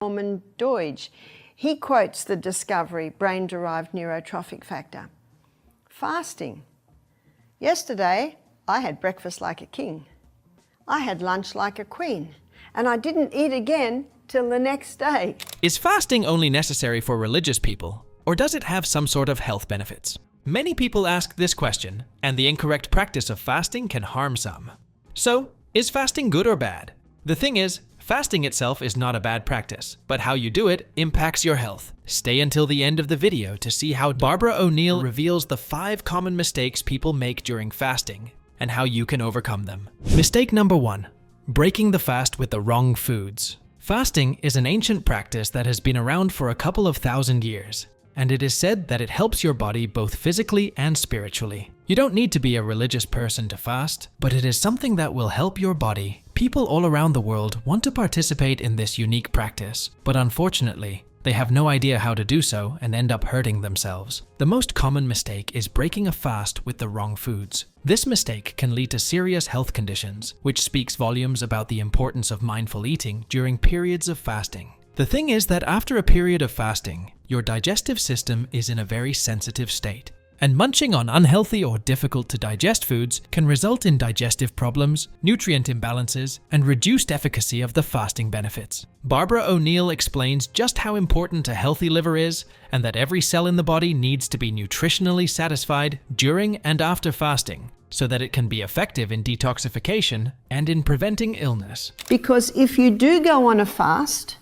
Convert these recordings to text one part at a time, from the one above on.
Norman Doidge. He quotes the discovery, brain-derived neurotrophic factor. Fasting. Yesterday, I had breakfast like a king. I had lunch like a queen. And I didn't eat again till the next day. Is fasting only necessary for religious people, or does it have some sort of health benefits? Many people ask this question, and the incorrect practice of fasting can harm some. So, is fasting good or bad? The thing is, fasting itself is not a bad practice, but how you do it impacts your health. Stay until the end of the video to see how Barbara O'Neill reveals the 5 common mistakes people make during fasting and how you can overcome them. Mistake number 1. Breaking the fast with the wrong foods. Fasting is an ancient practice that has been around for a couple of thousand years, and it is said that it helps your body both physically and spiritually. You don't need to be a religious person to fast, but it is something that will help your body. People all around the world want to participate in this unique practice, but unfortunately, they have no idea how to do so and end up hurting themselves. The most common mistake is breaking a fast with the wrong foods. This mistake can lead to serious health conditions, which speaks volumes about the importance of mindful eating during periods of fasting. The thing is that after a period of fasting, your digestive system is in a very sensitive state, and munching on unhealthy or difficult to digest foods can result in digestive problems, nutrient imbalances, and reduced efficacy of the fasting benefits. Barbara O'Neill explains just how important a healthy liver is, and that every cell in the body needs to be nutritionally satisfied during and after fasting, so that it can be effective in detoxification and in preventing illness. Because if you do go on a fast,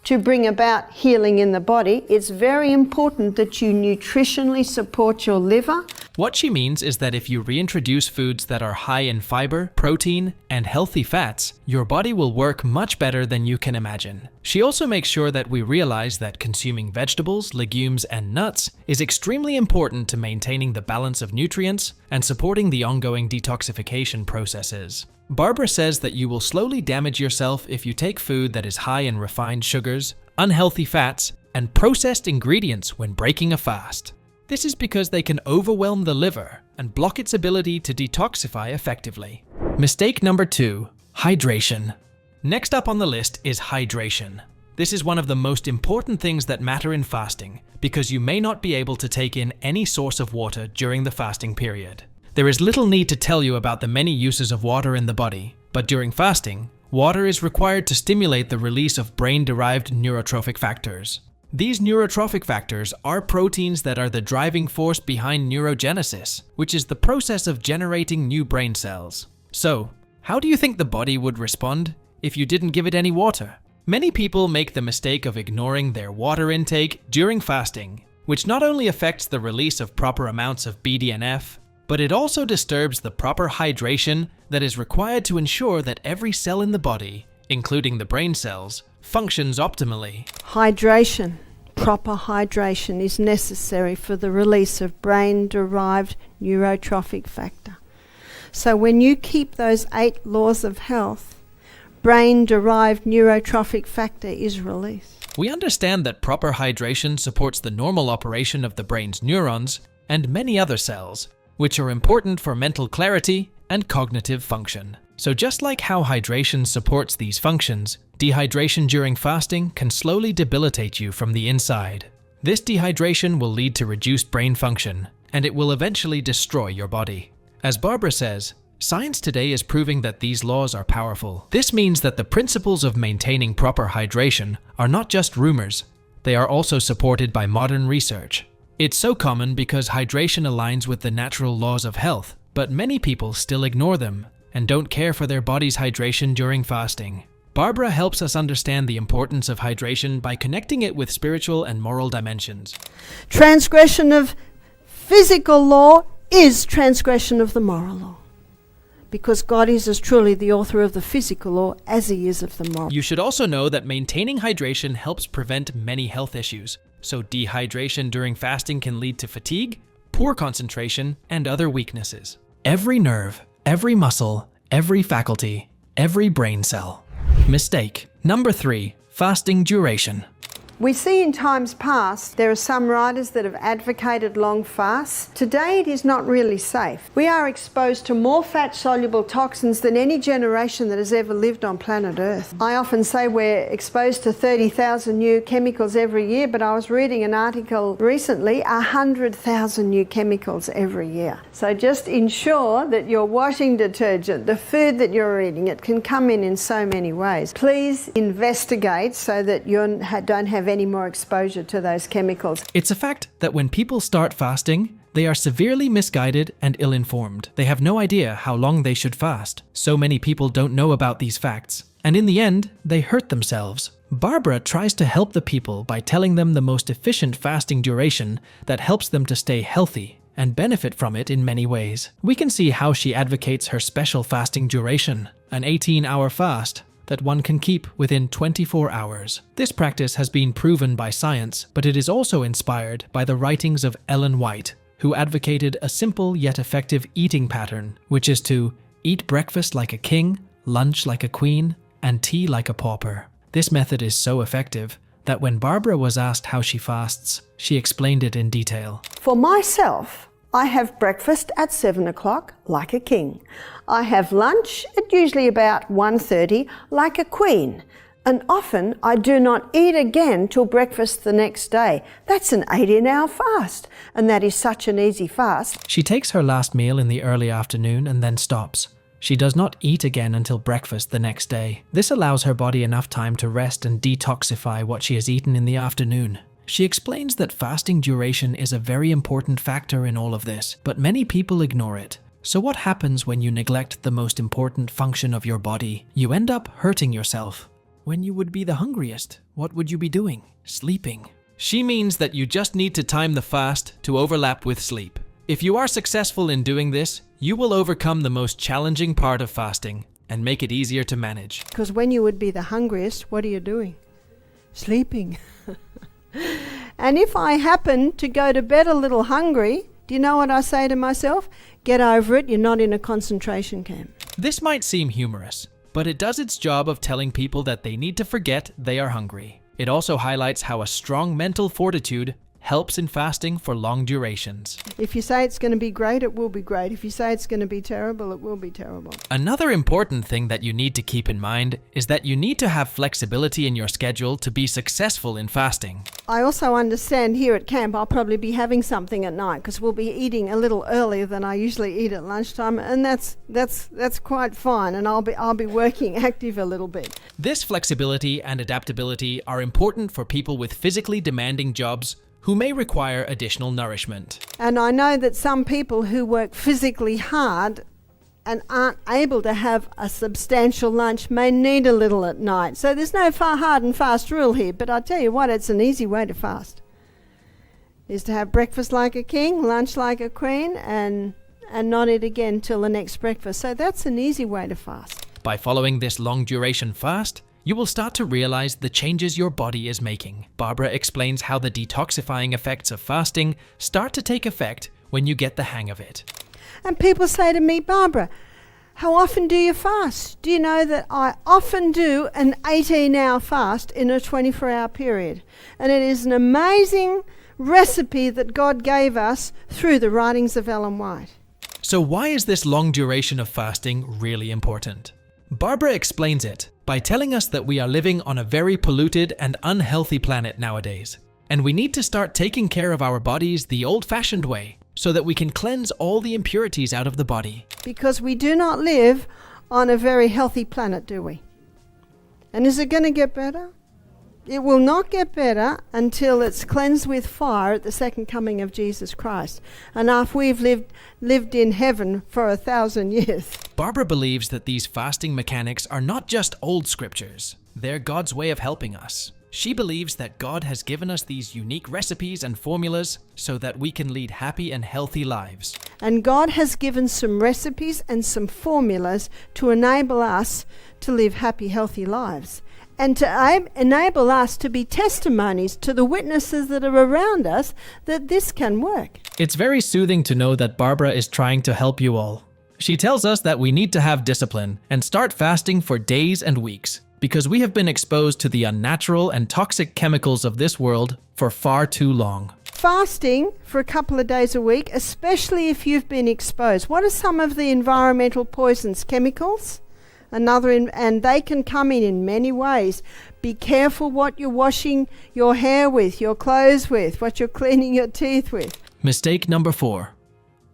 to bring about healing in the body, it's very important that you nutritionally support your liver. What she means is that if you reintroduce foods that are high in fiber, protein, and healthy fats, your body will work much better than you can imagine. She also makes sure that we realize that consuming vegetables, legumes, and nuts is extremely important to maintaining the balance of nutrients and supporting the ongoing detoxification processes. Barbara says that you will slowly damage yourself if you take food that is high in refined sugars, unhealthy fats, and processed ingredients when breaking a fast. This is because they can overwhelm the liver and block its ability to detoxify effectively. Mistake number 2. Hydration. Next up on the list is hydration. This is one of the most important things that matter in fasting because you may not be able to take in any source of water during the fasting period. There is little need to tell you about the many uses of water in the body, but during fasting, water is required to stimulate the release of brain-derived neurotrophic factors. These neurotrophic factors are proteins that are the driving force behind neurogenesis, which is the process of generating new brain cells. So, how do you think the body would respond if you didn't give it any water? Many people make the mistake of ignoring their water intake during fasting, which not only affects the release of proper amounts of BDNF, but it also disturbs the proper hydration that is required to ensure that every cell in the body, including the brain cells, functions optimally. Hydration, proper hydration is necessary for the release of brain-derived neurotrophic factor. So when you keep those 8 laws of health, brain-derived neurotrophic factor is released. We understand that proper hydration supports the normal operation of the brain's neurons and many other cells, which are important for mental clarity and cognitive function. So just like how hydration supports these functions, dehydration during fasting can slowly debilitate you from the inside. This dehydration will lead to reduced brain function, and it will eventually destroy your body. As Barbara says, science today is proving that these laws are powerful. This means that the principles of maintaining proper hydration are not just rumors, they are also supported by modern research. It's so common because hydration aligns with the natural laws of health, but many people still ignore them and don't care for their body's hydration during fasting. Barbara helps us understand the importance of hydration by connecting it with spiritual and moral dimensions. Transgression of physical law is transgression of the moral law, because God is as truly the author of the physical law as he is of the moral. You should also know that maintaining hydration helps prevent many health issues. So dehydration during fasting can lead to fatigue, poor concentration, and other weaknesses. Every nerve, every muscle, every faculty, every brain cell. Mistake number 3. Fasting duration. We see in times past there are some writers that have advocated long fasts. Today it is not really safe. We are exposed to more fat-soluble toxins than any generation that has ever lived on planet Earth. I often say we're exposed to 30,000 new chemicals every year, but I was reading an article recently, 100,000 new chemicals every year. So just ensure that your washing detergent, the food that you're eating, it can come in so many ways. Please investigate so that you don't have any more exposure to those chemicals. It's a fact that when people start fasting, they are severely misguided and ill-informed. They have no idea how long they should fast. So many people don't know about these facts, and in the end, they hurt themselves. Barbara tries to help the people by telling them the most efficient fasting duration that helps them to stay healthy and benefit from it in many ways. We can see how she advocates her special fasting duration, an 18-hour fast that one can keep within 24 hours. This practice has been proven by science, but it is also inspired by the writings of Ellen White, who advocated a simple yet effective eating pattern, which is to eat breakfast like a king, lunch like a queen, and tea like a pauper. This method is so effective that when Barbara was asked how she fasts, she explained it in detail. For myself, I have breakfast at 7 o'clock like a king. I have lunch at usually about 1:30 like a queen. And often I do not eat again till breakfast the next day. That's an 18-hour fast, and that is such an easy fast. She takes her last meal in the early afternoon and then stops. She does not eat again until breakfast the next day. This allows her body enough time to rest and detoxify what she has eaten in the afternoon. She explains that fasting duration is a very important factor in all of this, but many people ignore it. So what happens when you neglect the most important function of your body? You end up hurting yourself. When you would be the hungriest, what would you be doing? Sleeping. She means that you just need to time the fast to overlap with sleep. If you are successful in doing this, you will overcome the most challenging part of fasting and make it easier to manage. Because when you would be the hungriest, what are you doing? Sleeping. And if I happen to go to bed a little hungry, do you know what I say to myself? Get over it, you're not in a concentration camp. This might seem humorous, but it does its job of telling people that they need to forget they are hungry. It also highlights how a strong mental fortitude helps in fasting for long durations. If you say it's going to be great, it will be great. If you say it's going to be terrible, it will be terrible. Another important thing that you need to keep in mind is that you need to have flexibility in your schedule to be successful in fasting. I also understand here at camp I'll probably be having something at night because we'll be eating a little earlier than I usually eat at lunchtime, and that's quite fine, and I'll be working active a little bit. This flexibility and adaptability are important for people with physically demanding jobs who may require additional nourishment. And I know that some people who work physically hard and aren't able to have a substantial lunch may need a little at night. So there's no hard and fast rule here, but I tell you what, it's an easy way to fast. Is to have breakfast like a king, lunch like a queen, and not eat again till the next breakfast. So that's an easy way to fast. By following this long duration fast, you will start to realize the changes your body is making. Barbara explains how the detoxifying effects of fasting start to take effect when you get the hang of it. And people say to me, Barbara, how often do you fast? Do you know that I often do an 18-hour fast in a 24-hour period? And it is an amazing recipe that God gave us through the writings of Ellen White. So why is this long duration of fasting really important? Barbara explains it by telling us that we are living on a very polluted and unhealthy planet nowadays, and we need to start taking care of our bodies the old-fashioned way so that we can cleanse all the impurities out of the body. Because we do not live on a very healthy planet, do we? And is it going to get better? It will not get better until it's cleansed with fire at the second coming of Jesus Christ, and after we've lived in heaven for 1,000 years. Barbara believes that these fasting mechanics are not just old scriptures, they're God's way of helping us. She believes that God has given us these unique recipes and formulas so that we can lead happy and healthy lives. And God has given some recipes and some formulas to enable us to live happy, healthy lives, and to enable us to be testimonies to the witnesses that are around us that this can work. It's very soothing to know that Barbara is trying to help you all. She tells us that we need to have discipline and start fasting for days and weeks. because we have been exposed to the unnatural and toxic chemicals of this world for far too long. Fasting for a couple of days a week, especially if you've been exposed. What are some of the environmental poisons? Chemicals? And they can come in many ways. Be careful what you're washing your hair with, your clothes with, what you're cleaning your teeth with. Mistake number 4.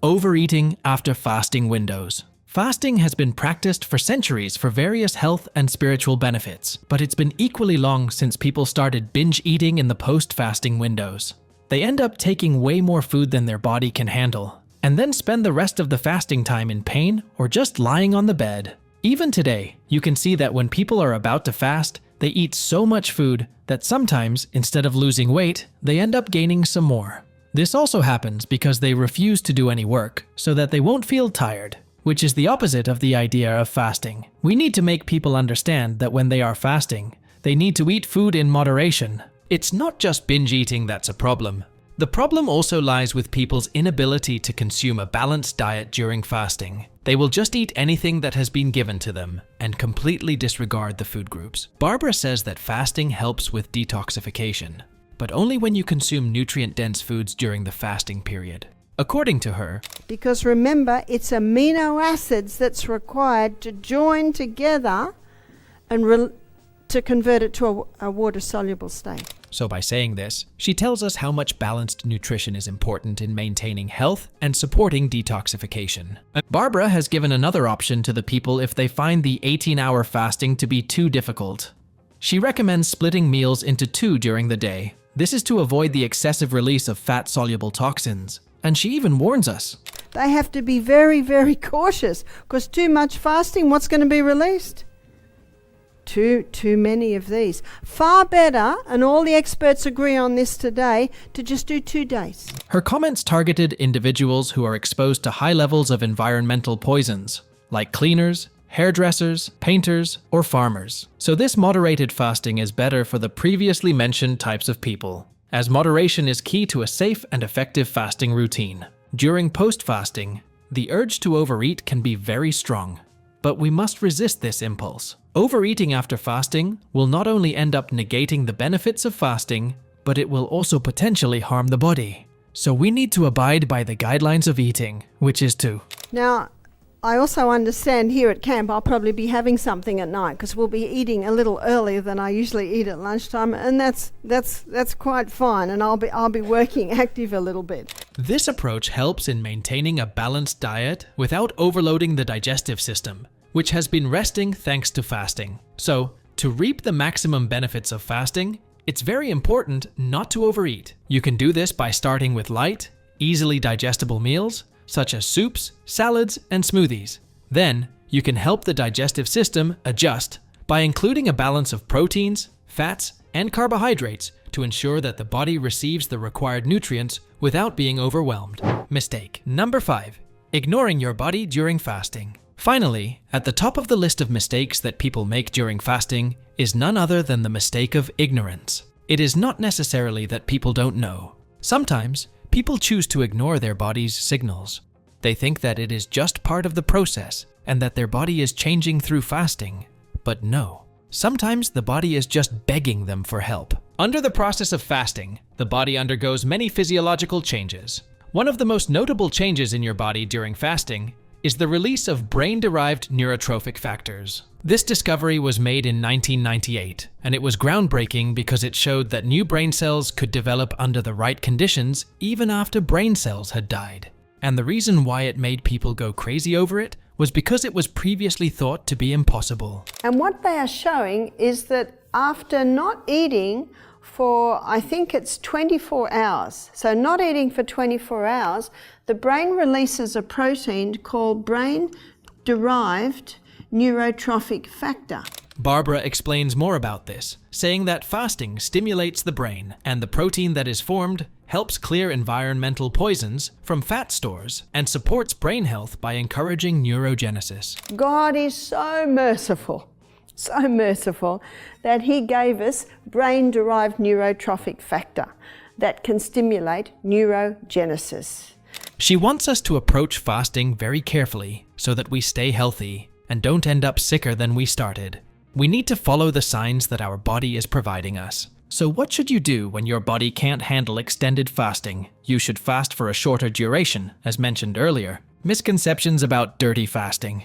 Overeating after fasting windows. Fasting has been practiced for centuries for various health and spiritual benefits, but it's been equally long since people started binge eating in the post-fasting windows. They end up taking way more food than their body can handle, and then spend the rest of the fasting time in pain or just lying on the bed. Even today, you can see that when people are about to fast, they eat so much food that sometimes, instead of losing weight, they end up gaining some more. This also happens because they refuse to do any work, so that they won't feel tired, which is the opposite of the idea of fasting. We need to make people understand that when they are fasting, they need to eat food in moderation. It's not just binge eating that's a problem. The problem also lies with people's inability to consume a balanced diet during fasting. They will just eat anything that has been given to them and completely disregard the food groups. Barbara says that fasting helps with detoxification, but only when you consume nutrient-dense foods during the fasting period. According to her, because remember, it's amino acids that's required to join together and to convert it to a water-soluble state. So by saying this, she tells us how much balanced nutrition is important in maintaining health and supporting detoxification. Barbara has given another option to the people if they find the 18-hour fasting to be too difficult. She recommends splitting meals into 2 during the day. This is to avoid the excessive release of fat-soluble toxins. And she even warns us. They have to be very, very cautious, because too much fasting, what's going to be released? Too many of these. Far better, and all the experts agree on this today, to just do 2 days. Her comments targeted individuals who are exposed to high levels of environmental poisons, like cleaners, hairdressers, painters, or farmers. So this moderated fasting is better for the previously mentioned types of people, as moderation is key to a safe and effective fasting routine. During post-fasting, the urge to overeat can be very strong, but we must resist this impulse. Overeating after fasting will not only end up negating the benefits of fasting, but it will also potentially harm the body. So we need to abide by the guidelines of eating, which is to... Now, I also understand here at camp I'll probably be having something at night, because we'll be eating a little earlier than I usually eat at lunchtime, and that's quite fine, and I'll be working active a little bit. This approach helps in maintaining a balanced diet without overloading the digestive system, which has been resting thanks to fasting. So, to reap the maximum benefits of fasting, it's very important not to overeat. You can do this by starting with light, easily digestible meals, such as soups, salads, and smoothies. Then, you can help the digestive system adjust by including a balance of proteins, fats, and carbohydrates to ensure that the body receives the required nutrients without being overwhelmed. Mistake number 5. Ignoring your body during fasting. Finally, at the top of the list of mistakes that people make during fasting is none other than the mistake of ignorance. It is not necessarily that people don't know. Sometimes, people choose to ignore their body's signals. They think that it is just part of the process and that their body is changing through fasting. But no, sometimes the body is just begging them for help. Under the process of fasting, the body undergoes many physiological changes. One of the most notable changes in your body during fasting is the release of brain-derived neurotrophic factors. This discovery was made in 1998, and it was groundbreaking because it showed that new brain cells could develop under the right conditions even after brain cells had died. And the reason why it made people go crazy over it was because it was previously thought to be impossible. And what they are showing is that after not eating for, I think it's 24 hours, so not eating for 24 hours, the brain releases a protein called brain-derived neurotrophic factor. Barbara explains more about this, saying that fasting stimulates the brain, and the protein that is formed helps clear environmental poisons from fat stores and supports brain health by encouraging neurogenesis. God is so merciful that He gave us brain-derived neurotrophic factor that can stimulate neurogenesis. She wants us to approach fasting very carefully so that we stay healthy and don't end up sicker than we started. We need to follow the signs that our body is providing us. So what should you do when your body can't handle extended fasting? You should fast for a shorter duration, as mentioned earlier. Misconceptions about dirty fasting.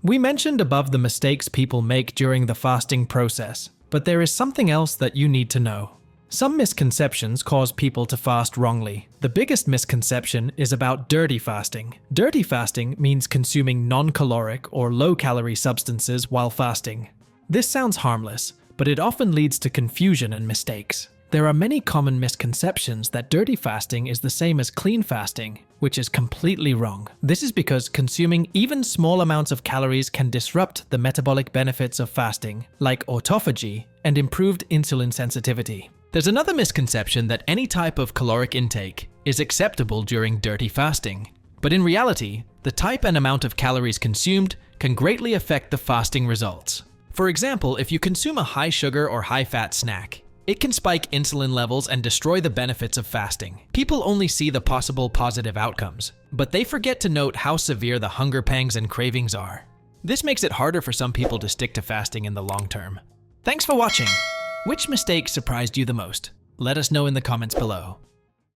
We mentioned above the mistakes people make during the fasting process, but there is something else that you need to know. Some misconceptions cause people to fast wrongly. The biggest misconception is about dirty fasting. Dirty fasting means consuming non-caloric or low-calorie substances while fasting. This sounds harmless, but it often leads to confusion and mistakes. There are many common misconceptions that dirty fasting is the same as clean fasting, which is completely wrong. This is because consuming even small amounts of calories can disrupt the metabolic benefits of fasting, like autophagy and improved insulin sensitivity. There's another misconception that any type of caloric intake is acceptable during dirty fasting. But in reality, the type and amount of calories consumed can greatly affect the fasting results. For example, if you consume a high sugar or high fat snack, it can spike insulin levels and destroy the benefits of fasting. People only see the possible positive outcomes, but they forget to note how severe the hunger pangs and cravings are. This makes it harder for some people to stick to fasting in the long term. Thanks for watching. Which mistake surprised you the most? Let us know in the comments below.